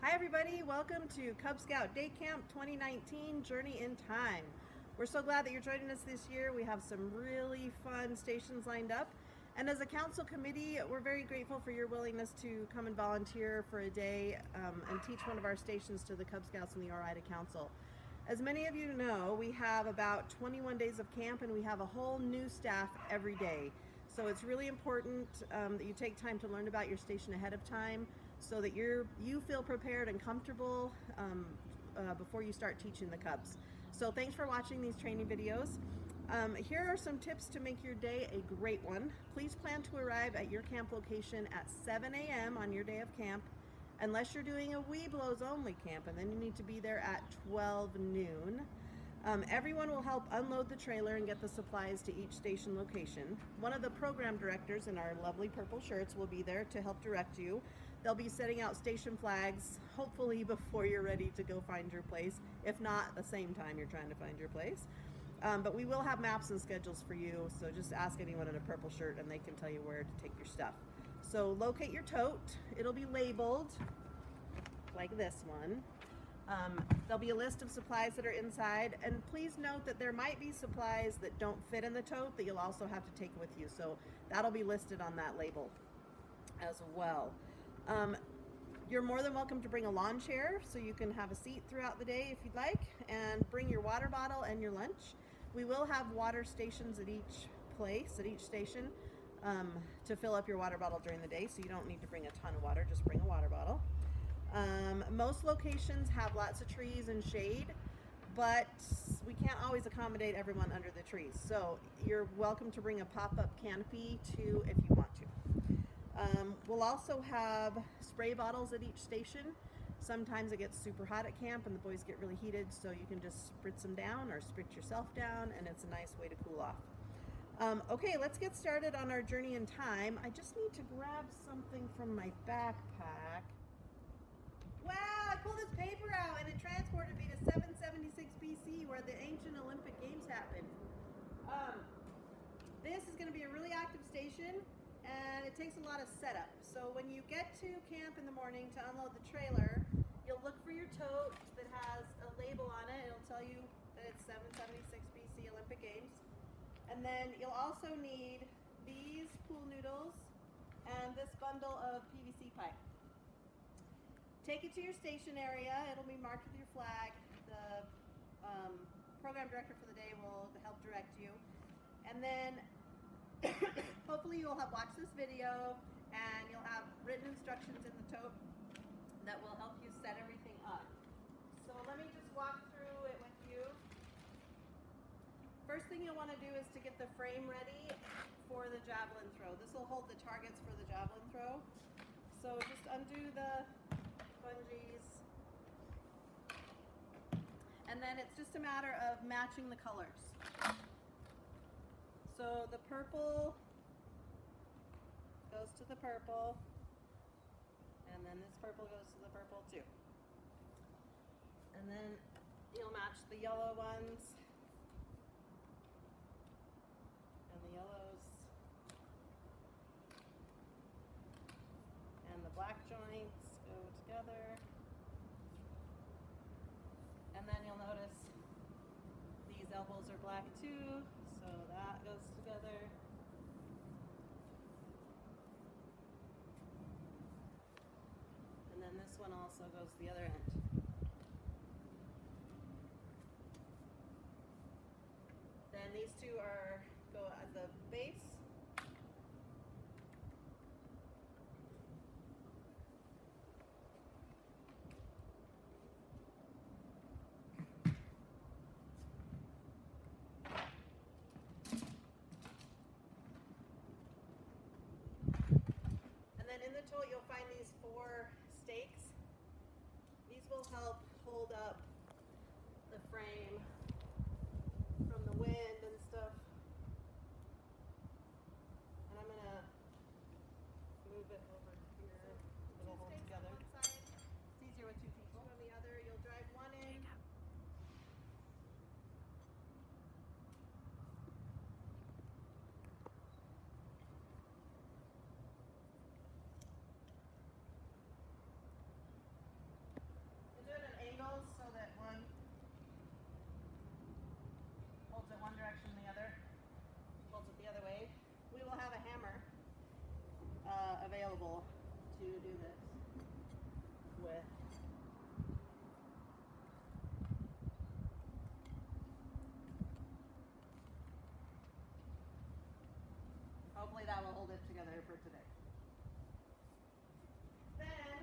Hi everybody, welcome to Cub Scout Day Camp 2019 Journey in Time. We're so glad that you're joining us this year. We have some really fun stations lined up. And as a council committee, we're very grateful for your willingness to come and volunteer for a day and teach one of our stations to the Cub Scouts and the Ore-Ida Council. As many of you know, we have about 21 days of camp and we have a whole new staff every day. So it's really important that you take time to learn about your station ahead of time so that you feel prepared and comfortable before you start teaching the Cubs. So thanks for watching these training videos. Here are some tips to make your day a great one. Please plan to arrive at your camp location at 7 a.m. on your day of camp, unless you're doing a Webelos only camp, and then you need to be there at 12 noon. Everyone will help unload the trailer and get the supplies to each station location. One of the program directors in our lovely purple shirts will be there to help direct you. They'll be setting out station flags, hopefully before you're ready to go find your place, if not the same time you're trying to find your place. But we will have maps and schedules for you, so just ask anyone in a purple shirt and they can tell you where to take your stuff. So locate your tote. It'll be labeled like this one. There'll be a list of supplies that are inside, and please note that there might be supplies that don't fit in the tote that you'll also have to take with you, so that'll be listed on that label as well. You're more than welcome to bring a lawn chair so you can have a seat throughout the day if you'd like, and bring your water bottle and your lunch. We will have water stations at each place, at each station, to fill up your water bottle during the day, so you don't need to bring a ton of water, just bring a water bottle. Most locations have lots of trees and shade, but we can't always accommodate everyone under the trees. So you're welcome to bring a pop-up canopy too if you want to. We'll also have spray bottles at each station. Sometimes it gets super hot at camp and the boys get really heated, so you can just spritz them down or spritz yourself down, and it's a nice way to cool off. Okay, let's get started on our journey in time. I just need to grab something from my backpack. Wow, I pulled this paper out and it transported me to 776 BC where the ancient Olympic Games happened. This is going to be a really active station and it takes a lot of setup. So when you get to camp in the morning to unload the trailer, you'll look for your tote that has a label on it. It'll tell you that it's 776 BC Olympic Games. And then you'll also need these pool noodles and this bundle of PVC pipe. Take it to your station area. It'll be marked with your flag. The program director for the day will help direct you. And then hopefully you'll have watched this video and you'll have written instructions in the tote that will help you set everything up. So let me just walk through it with you. First thing you'll want to do is to get the frame ready for the javelin throw. This will hold the targets for the javelin throw. So just undo the bungees, and then it's just a matter of matching the colors. So the purple goes to the purple, and then this purple goes to the purple too. And then you'll match the yellow ones and the yellows and the black joints go together. And then you'll notice these elbows are black too, so that goes together. And then this one also goes to the other end. Then these two go at the base. And then in the tote you'll find these 4 stakes. These will help hold up the frame from the wind and stuff. And I'm going to move it over here. It'll hold together. On one side. It's easier with 2 people. On the other, you'll drive one in. available to do this with. Hopefully that will hold it together for today. Then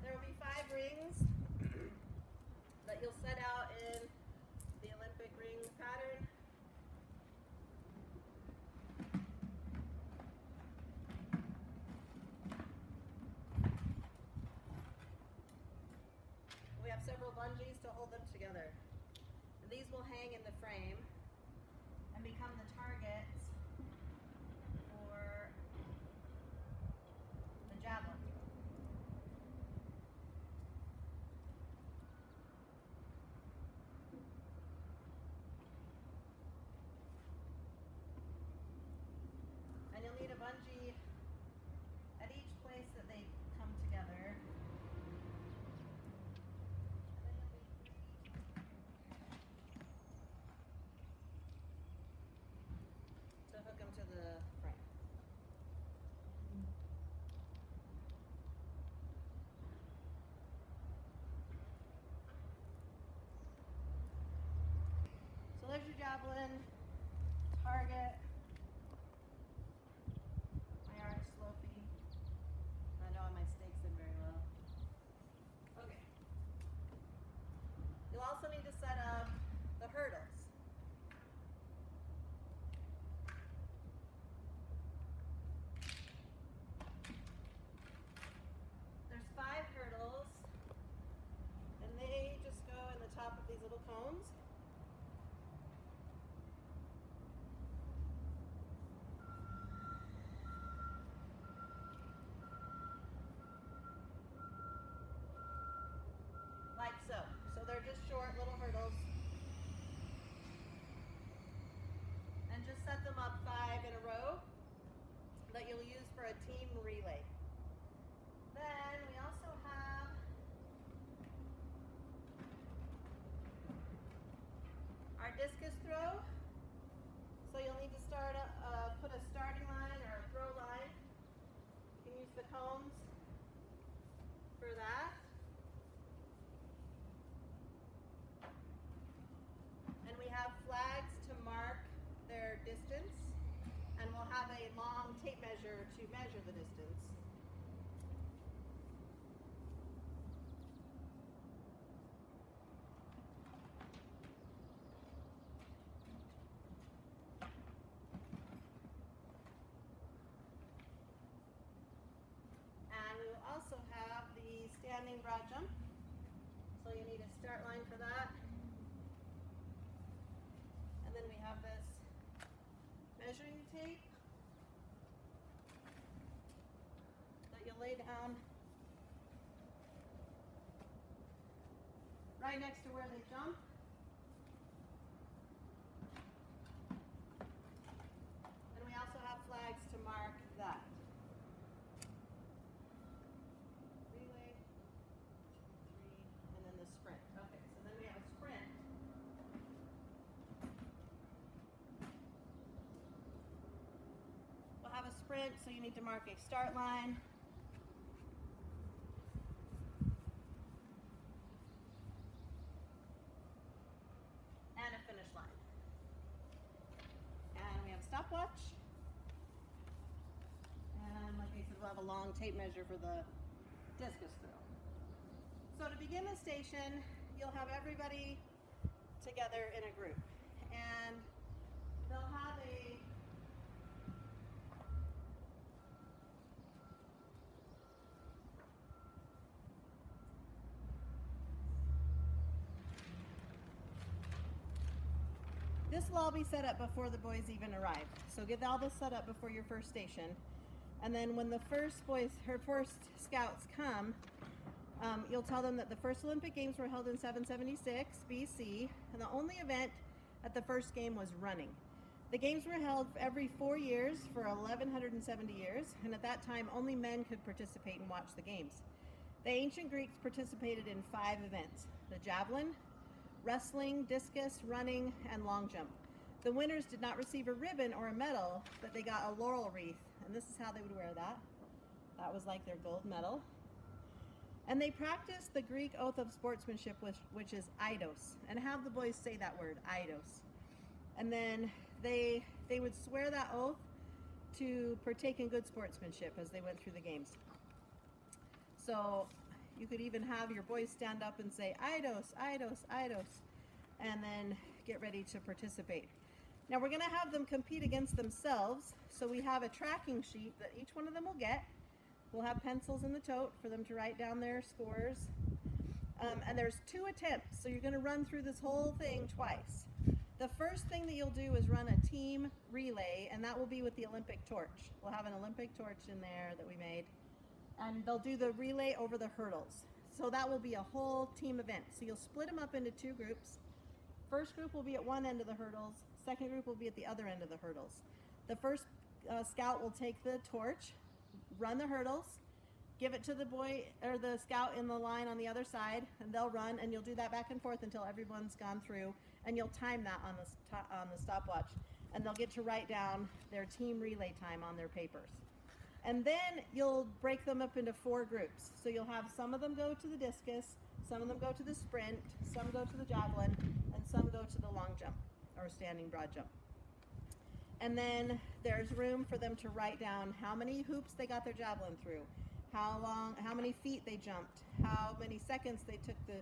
there will be 5 rings that you'll set out in the Olympic ring pattern. We have several bungees to hold them together. And these will hang in the frame and become the targets for the javelin. And you'll need a bungee at each place that they come together. To hook them to the frame. So there's your javelin, target. My arm's slopey. I know my stakes in very well. Okay. You'll also need to set up the hurdles. There's 5 hurdles, and they just go in the top of these little cones. Like so. So they're just short little hurdles. And just set them up 5 in a row that you'll use for a team relay. Then we also have our discus throw. So you'll need to put a starting line or a throw line. You can use the cones for that. And we have flags to mark their distance, and we'll have a long tape measure to measure the distance. And we will also have the standing broad jump. So you need a start line for that. And then we have this measuring tape that you lay down right next to where they jump. And we also have flags to mark that. Relay, 2, 3, and then the sprint. Okay, so then we have a sprint. We'll have a sprint, so you need to mark a start line. And a finish line. And we have a stopwatch. And like I said, we'll have a long tape measure for the discus throw. So to begin the station, you'll have everybody together in a group. And they'll have a This will all be set up before the boys even arrive. So get all this set up before your first station. And then when the first scouts come, you'll tell them that the first Olympic Games were held in 776 BC, and the only event at the first game was running. The games were held every 4 years for 1170 years, and at that time only men could participate and watch the games. The ancient Greeks participated in 5 events: the javelin, wrestling, discus, running, and long jump. The winners did not receive a ribbon or a medal, but they got a laurel wreath, and this is how they would wear that. That was like their gold medal. And they practiced the Greek oath of sportsmanship, which is eidos. And have the boys say that word, eidos. And then they would swear that oath to partake in good sportsmanship as they went through the games. So you could even have your boys stand up and say, eidos, eidos, eidos, and then get ready to participate. Now we're going to have them compete against themselves. So we have a tracking sheet that each one of them will get. We'll have pencils in the tote for them to write down their scores. And there's 2 attempts, so you're going to run through this whole thing twice. The first thing that you'll do is run a team relay, and that will be with the Olympic torch. We'll have an Olympic torch in there that we made, and they'll do the relay over the hurdles. So that will be a whole team event. So you'll split them up into 2 groups. First group will be at one end of the hurdles. Second group will be at the other end of the hurdles. The first scout will take the torch, run the hurdles, give it to the boy or the scout in the line on the other side, and they'll run, and you'll do that back and forth until everyone's gone through, and you'll time that on the stopwatch, and they'll get to write down their team relay time on their papers. And then you'll break them up into 4 groups. So you'll have some of them go to the discus, some of them go to the sprint, some go to the javelin, and some go to the long jump or standing broad jump. And then there's room for them to write down how many hoops they got their javelin through, how many feet they jumped, how many seconds they took to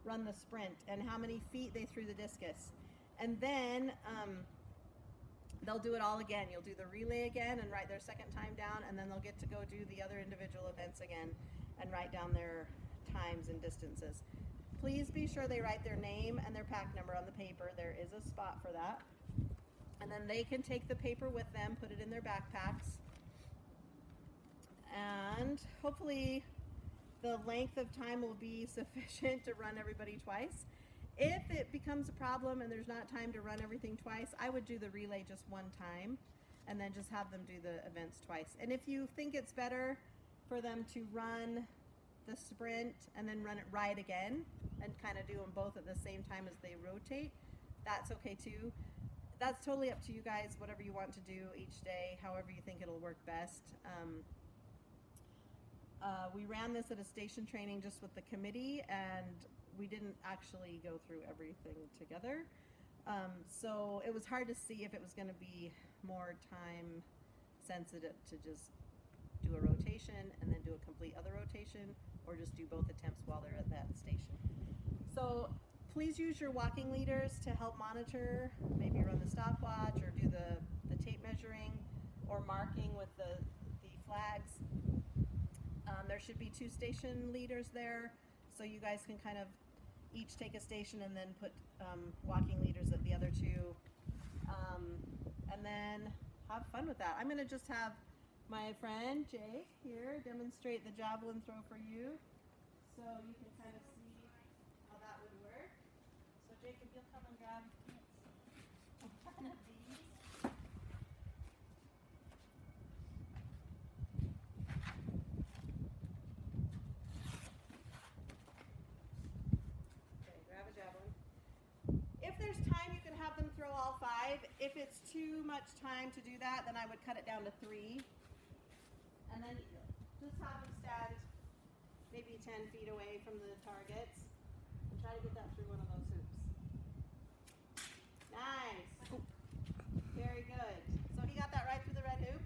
run the sprint, and how many feet they threw the discus. And then they'll do it all again. You'll do the relay again and write their second time down, and then they'll get to go do the other individual events again and write down their times and distances. Please be sure they write their name and their pack number on the paper. There is a spot for that. And then they can take the paper with them, put it in their backpacks, and hopefully the length of time will be sufficient to run everybody twice. If it becomes a problem and there's not time to run everything twice, I would do the relay just one time and then just have them do the events twice. And if you think it's better for them to run the sprint and then run it right again and kind of do them both at the same time as they rotate, that's okay too. That's totally up to you guys, whatever you want to do each day, however you think it'll work best. We ran this at a station training just with the committee, and we didn't actually go through everything together. So it was hard to see if it was going to be more time sensitive to just do a rotation and then do a complete other rotation, or just do both attempts while they're at that station. So please use your walking leaders to help monitor, maybe run the stopwatch or do the tape measuring or marking with the flags. There should be 2 station leaders there, so you guys can kind of each take a station and then put walking leaders at the other 2, and then have fun with that. I'm going to just have my friend Jake here demonstrate the javelin throw for you, so you can kind of see how that would work. So Jake, if you'll come and grab one of these. If there's time, you can have them throw all 5. If it's too much time to do that, then I would cut it down to 3. And then just have them stand maybe 10 feet away from the targets and try to get that through one of those hoops. Nice. Very good. So he got that right through the red hoop.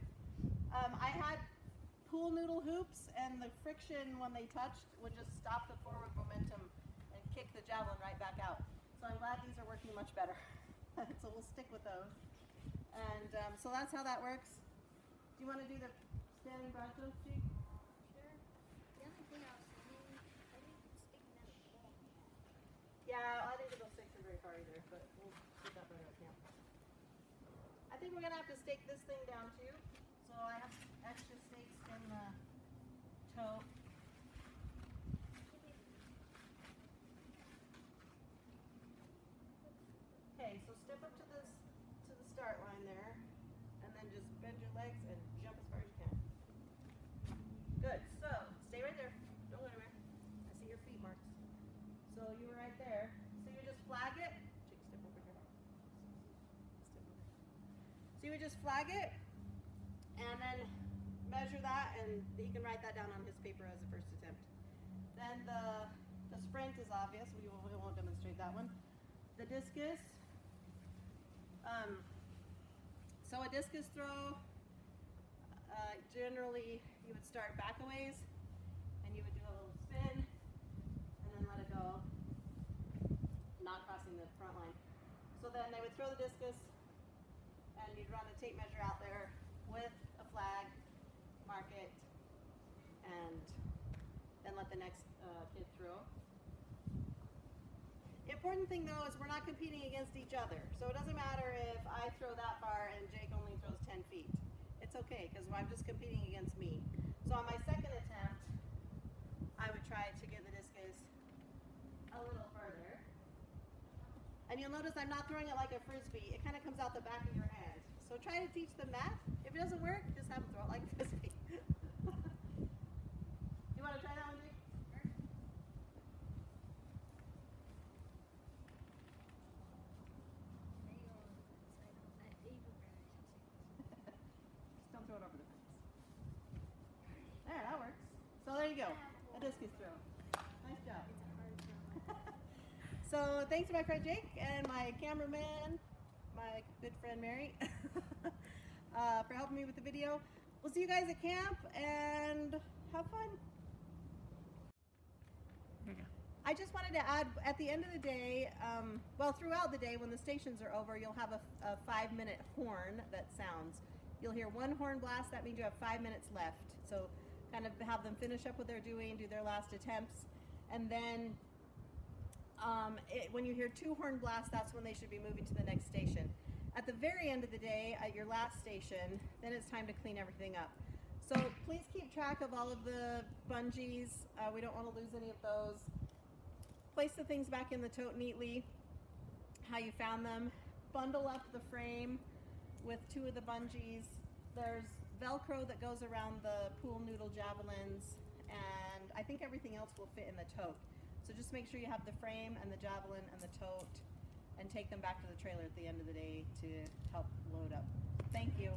I had pool noodle hoops, and the friction when they touched would just stop the forward momentum and kick the javelin right back out. So I'm glad these are working much better. So we'll stick with those. And so that's how that works. Do you want to do the standing broad jump, Jake? Sure. The only thing I was thinking, I think sticking at a ball. Yeah, I think it'll stick very far either, but we'll get that better at camp. I think we're going to have to stake this thing down too. So I have extra stakes in the toe. Okay, so step up to the start line there, and then just bend your legs and jump as far as you can. Good. So stay right there. Don't go anywhere. I see your feet marks. So you were right there. So you just flag it. Jake, step over here. Step over. So you would just flag it, and then measure that, and he can write that down on his paper as a first attempt. Then the sprint is obvious. We won't demonstrate that one. The discus. So a discus throw, generally you would start back a ways, and you would do a little spin, and then let it go, not crossing the front line. So then they would throw the discus, and you'd run a tape measure out there with a flag, mark it, and then let the next kid throw. The important thing though is we're not competing against each other. So it doesn't matter if I throw that far and Jake only throws 10 feet. It's okay, because I'm just competing against me. So on my second attempt, I would try to get the discus a little further. And you'll notice I'm not throwing it like a frisbee. It kind of comes out the back of your hand. So try to teach them that. If it doesn't work, just have them throw it like a frisbee. You want to try that one, Jake? Just don't throw it over the fence. There, that works. So there you go. A discus throw. Nice job. So thanks to my friend Jake and my cameraman, my good friend Mary, for helping me with the video. We'll see you guys at camp and have fun. I just wanted to add, at the end of the day, well, throughout the day when the stations are over, you'll have a 5-minute horn that sounds. You'll hear one horn blast. That means you have 5 minutes left. So kind of have them finish up what they're doing, do their last attempts, and then when you hear 2 horn blasts, that's when they should be moving to the next station. At the very end of the day, at your last station, then it's time to clean everything up. So please keep track of all of the bungees. We don't want to lose any of those. Place the things back in the tote neatly, how you found them. Bundle up the frame with 2 of the bungees. There's Velcro that goes around the pool noodle javelins, and I think everything else will fit in the tote. So just make sure you have the frame and the javelin and the tote, and take them back to the trailer at the end of the day to help load up. Thank you.